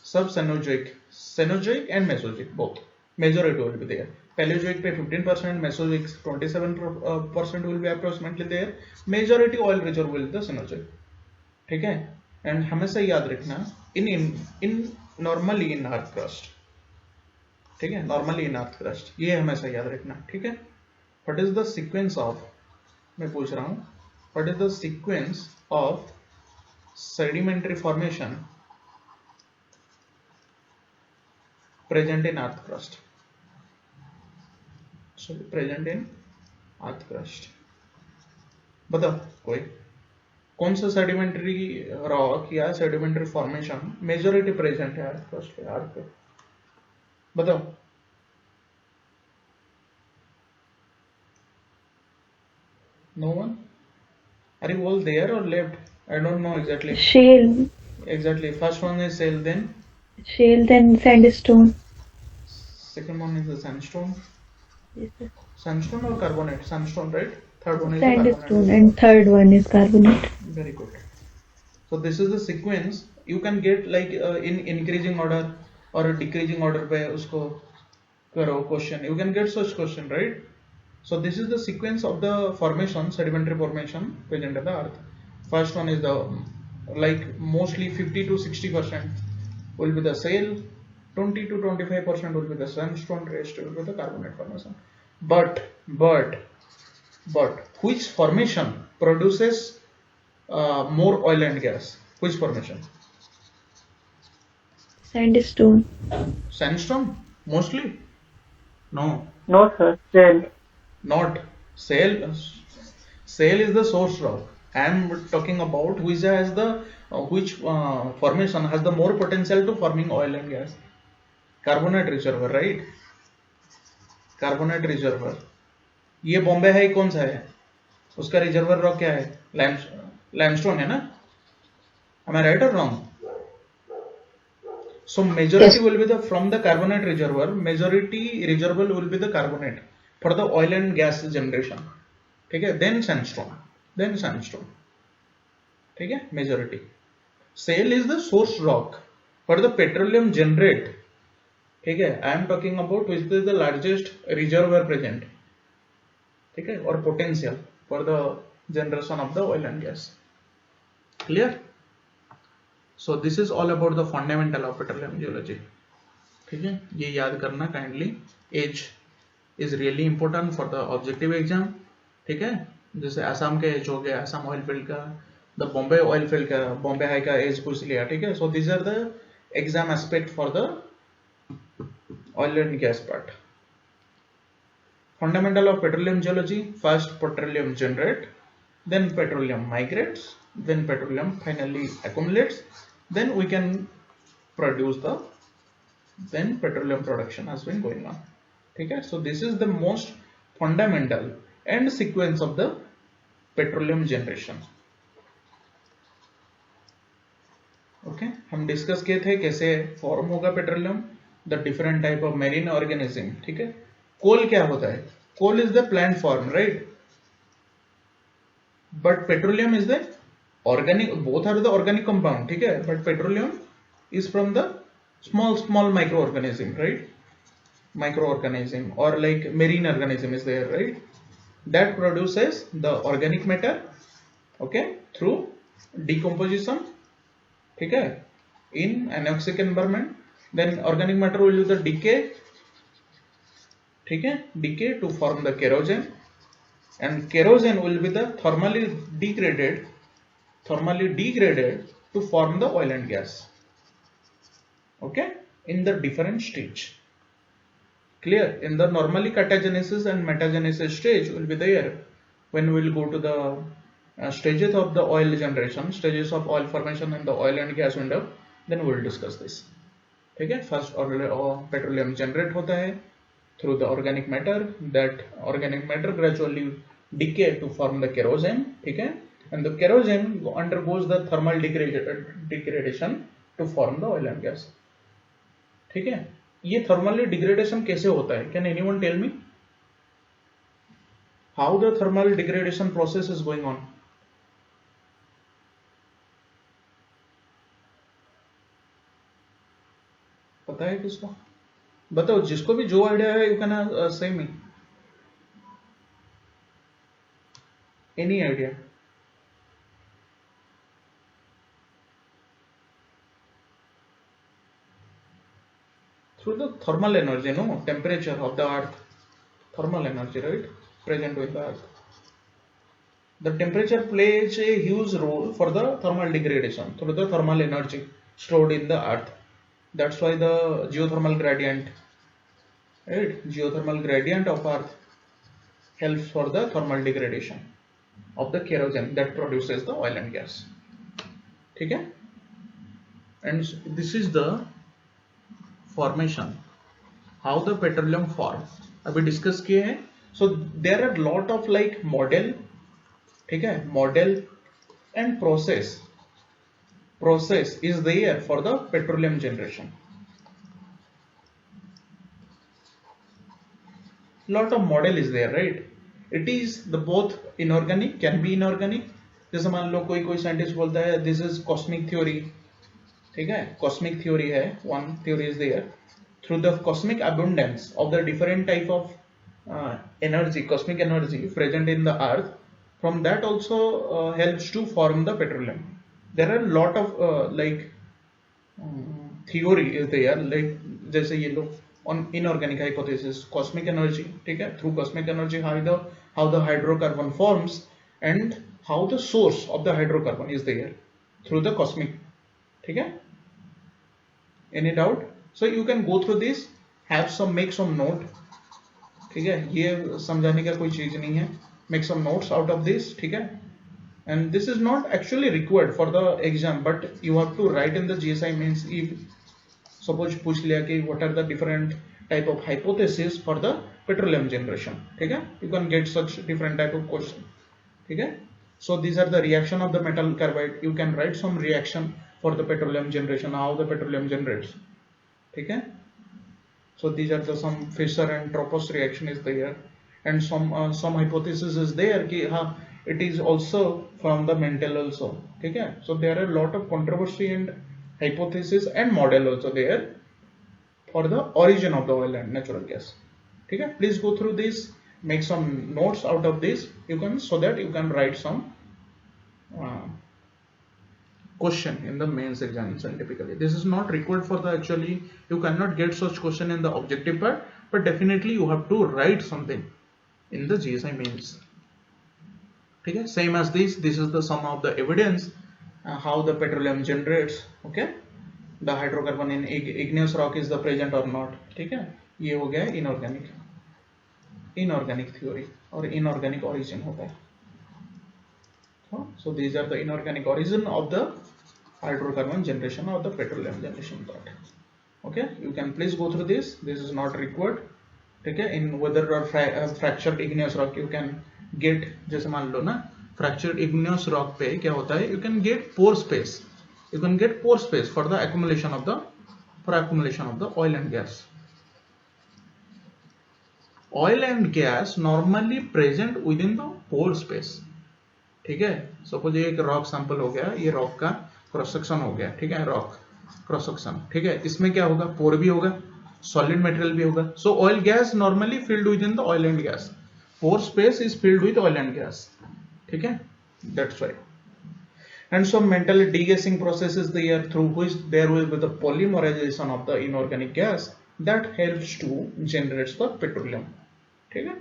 सब Cenozoic and Mesozoic both. Majority will be there. Paleozoic पे 15%, Mesozoic 27% will be approximately there. Majority oil reserve will be the Cenozoic. ठीक है? And हमेशा याद रखना in normally in earth crust. ठीक है? Normally in earth crust. ये हमेशा याद रखना. ठीक है? What is the sequence of, मैं पूछ रहा हूँ, what is the sequence of sedimentary formation present in earth crust? So present in earth crust. बताओ कोई कौन सा sedimentary rock या sedimentary formation majority present है earth crust पे, earth पे? बताओ. No one? Are you all there or left? I don't know exactly. Shale. Exactly. First one is shale, then Sandstone. second one is the sandstone. Yes, sir. Sandstone or carbonate? Sandstone, right? Third one is Sandstone, carbonate. and third one is carbonate. Very good. So this is the sequence. You can get like in increasing order or decreasing order पे उसको करो question. You can get such question, right? So this is the sequence of the formation, sedimentary formation present in the earth. First one is the like mostly 50 to 60% will be the shale, 20 to 25% will be the sandstone, rest will be the carbonate formation. But which formation produces more oil and gas? Which formation? Sandstone. Sandstone mostly? No. No, sir. Shale. Not shale. Shale is the source rock. I am talking about which has the formation has the more potential to forming oil and gas. Carbonate reservoir, right? Carbonate reservoir. ये बॉम्बे है कौन सा है? उसका reservoir rock क्या है? Limestone है ना? Am I right or wrong? So majority will be the from the carbonate reservoir. Majority reservoir will be the carbonate for the oil and gas generation. ठीक है? Then sandstone. ठीक है? Majority. Shale is the source rock for the petroleum generate. ठीक है? I am talking about which is the largest reservoir present. ठीक है? Or potential for the generation of the oil and gas. Clear? So this is all about the fundamental of petroleum geology. ठीक है? ये याद करना kindly. Age is really important for the objective exam. ठीक है? जैसे आसाम का एज हो गया, आसाम ऑयल फील्ड का, द बॉम्बे ऑयल फील्ड का, बॉम्बे हाई का एज पूछ लिया. ठीक है? So these are the exam aspect for the oil and gas part. Fundamental of petroleum geology. First petroleum generate, then petroleum migrates, then petroleum finally accumulates, then we can produce the then petroleum production has been going on. ठीक है? So this is the most fundamental and sequence of the petroleum generation. Okay, हम discuss किए थे कैसे form होगा petroleum, the different type of marine organism. ठीक है? Coal क्या होता है? Coal is the plant form, right? But petroleum is the organic, both are the organic compound, ठीक है? But petroleum is from the small microorganism, right? Microorganism or like marine organism is there, right? That produces the organic matter, okay, through decomposition, ठीक है? In anoxic environment, then organic matter will do the decay, ठीक है? Decay to form the kerosene. And kerosene will be the thermally degraded to form the oil and gas. Okay, in the different stage. Clear? In the normally catagenesis and metagenesis stage will be there when we will go to the stages of the oil generation, stages of oil formation and the oil and gas window. Then we will discuss this. ठीक है? First petroleum generate होता है through the organic matter. That organic matter gradually decay to form the kerosene, ठीक है, and the kerosene undergoes the thermal degradation to form the oil and gas, ठीक है. ये thermal degradation कैसे होता है? Can anyone tell me how the thermal degradation process is going on? पता है किसको? बताओ, जिसको भी जो आइडिया है, you can say me any idea. Through the thermal energy, no, temperature of the earth, thermal energy, right, present with the earth. The temperature plays a huge role for the thermal degradation through the thermal energy stored in the earth. That's why the geothermal gradient, right, geothermal gradient of earth helps for the thermal degradation of the kerosene that produces the oil and gas, ठीक है. And this is the formation, how the petroleum form अभी discuss किए हैं. So there are lot of like model, ठीक है, model and process is there for the petroleum generation. Lot of model is there, right. It is the both inorganic, can be inorganic. जैसे मान लो कोई scientist बोलता है this is cosmic theory, ठीक है, cosmic theory है, one theory is there. Through the cosmic abundance of the different type of energy, cosmic energy present in the earth, from that also helps to form the petroleum. There are a lot of theory is there, like जैसे ये लोग on inorganic hypothesis, cosmic energy, ठीक है, through cosmic energy how the hydrocarbon forms and how the source of the hydrocarbon is there through the cosmic, ठीक है. Any doubt? So you can go through this, make some note, ठीक है, ये समझाने का कोई चीज नहीं है. Make some notes out of this, ठीक है. And this is not actually required for the exam, but you have to write in the GSI means. If suppose पूछ लिया कि what are the different type of hypothesis for the petroleum generation, ठीक है, you can get such different type of question, ठीक है. So these are the reaction of the metal carbide. You can write some reaction for the petroleum generation, how the petroleum generates, ठीक है. So these are the some Fischer and Tropos reaction is there, and some hypothesis is there कि हाँ it is also from the mental also, ठीक है. So there are a lot of controversy and hypothesis and model also there for the origin of the oil and natural gas, ठीक है. Please go through this, make some notes out of this, you can, so that you can write some question in the mains examination. Typically this is not required for the, actually you cannot get such question in the objective part, but definitely you have to write something in the GSI mains, ठीक है. Same as this is the sum of the evidence how the petroleum generates, okay. The hydrocarbon in igneous rock is the present or not, ठीक है. ये हो गया inorganic theory और inorganic origin होता है. So these are the inorganic origin of the hydrocarbon generation or the petroleum generation part, okay. You can please go through this is not required, ठीक है. In whether or fractured igneous rock you can get, जैसे मान लो ना fractured igneous rock पे क्या होता है, you can get pore space for the accumulation of the oil and gas. Oil and gas normally present within the pore space, ठीक है. Suppose ये एक रॉक सैंपल हो गया, ये रॉक का क्रॉस सेक्शन हो गया, ठीक है, रॉक क्रॉस सेक्शन, ठीक है. इसमें क्या होगा, पोर भी होगा, सॉलिड मटेरियल भी होगा. So oil gas normally filled with in the oil and gas, pore space is filled with oil and gas, ठीक है. That's why. And so mental degassing process is there through which there will be the polymerization of the inorganic gas that helps to generate the petroleum, ठीक है,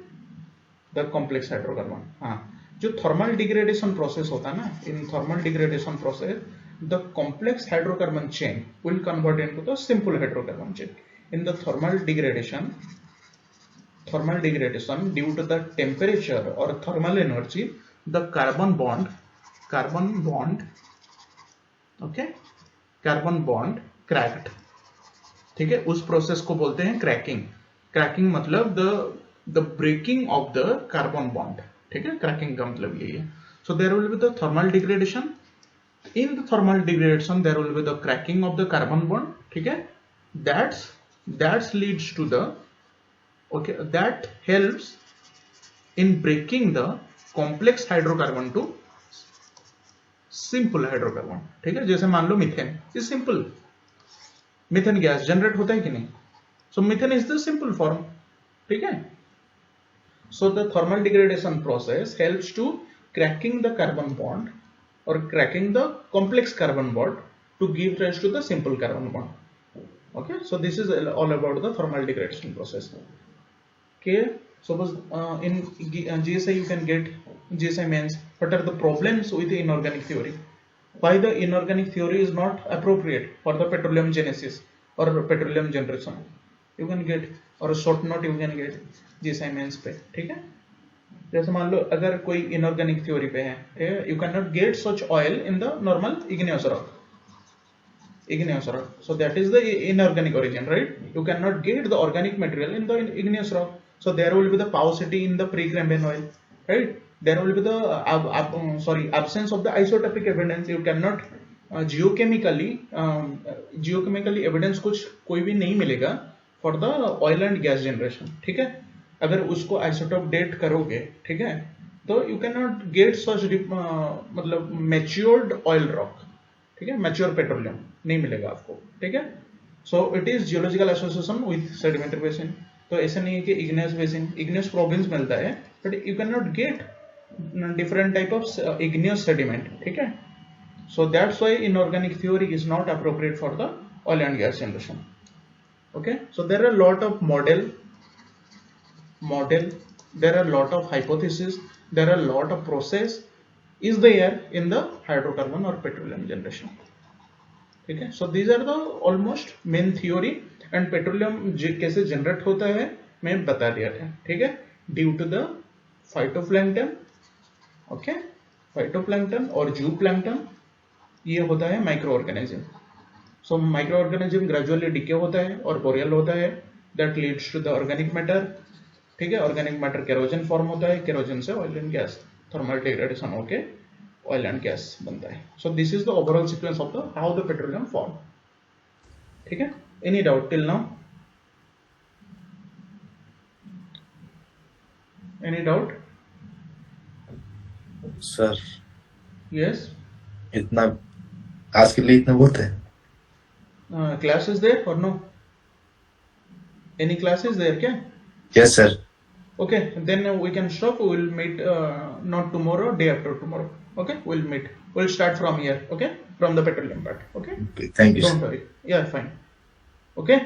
the complex hydrocarbon. हाँ, जो thermal degradation process होता है ना, in thermal degradation process the complex hydrocarbon chain will convert into the simple hydrocarbon chain. In the thermal degradation due to the temperature or thermal energy, the carbon bond cracked, ठीक है. उस process को बोलते हैं cracking मतलब the breaking of the carbon bond, ठीक है, cracking का मतलब यही है. So there will be the thermal degradation. In the thermal degradation there will be the cracking of the carbon bond. ठीक है, that leads to the, okay, that helps in breaking the complex hydrocarbon to simple hydrocarbon. ठीक है, जैसे मान लो methane is simple. Methane gas generate होता है कि नहीं? So methane is the simple form. ठीक है, so the thermal degradation process helps to cracking the carbon bond और cracking the complex carbon bond to give rise to the simple carbon bond. Okay, so this is all about the thermal degradation process. Okay, suppose in GSI you can get GSI means what are the problems with the inorganic theory, why the inorganic theory is not appropriate for the petroleum genesis or petroleum generation, you can get, or a short note you can get GSI means पे. ठीक है, जैसे मान लो अगर कोई inorganic theory पे है, you cannot get such oil in the normal igneous rock. So that is the inorganic origin, right? You cannot get the organic material in the igneous rock. So there will be the porosity in the pre-Cambrian oil, right? There will be the absence of the isotopic evidence. You cannot geochemically evidence कुछ कोई भी नहीं मिलेगा for the oil and gas generation. ठीक है, अगर उसको isotope date करोगे, ठीक है, तो you cannot get such मतलब matured oil rock. ठीक है, मैच्योर पेट्रोलियम नहीं मिलेगा आपको. ठीक है, so it is geological association with sedimentary basin. तो ऐसा नहीं है कि इग्नियस बेसिन, इग्नियस प्रोविंस मिलता है, but you can not get different type of igneous sediment. ठीक है, so that's why inorganic theory is not appropriate for the oil and gas generation. Okay, so there are lot of model, there are lot of hypothesis, there are lot of process is there in the hydrocarbon or petroleum generation. ठीक है, so these are the almost main theory and petroleum कैसे generate होता है मैं बता दिया था. ठीक है, due to the phytoplankton, okay, phytoplankton और zooplankton, ये होता है microorganism. So microorganism gradually decay होता है और boreal होता है, that leads to the organic matter. ठीक है, organic matter केरोजन फॉर्म होता है, केरोजन से oil and gas thermal degradation होके ऑयल एंड गैस बनता है. So this is the overall sequence of the how the petroleum form. ठीक है, any doubt till now? Any doubt? Sir yes, इतना आज के लिए इतना बहुत है. क्लास इज देयर और no? Any class is there क्या? Yes sir. Okay, then we can stop. We will meet not tomorrow, day after tomorrow. Okay, we'll meet. We'll start from here. Okay, from the petroleum part. Okay. Thank you. Don't worry. Yeah, fine. Okay.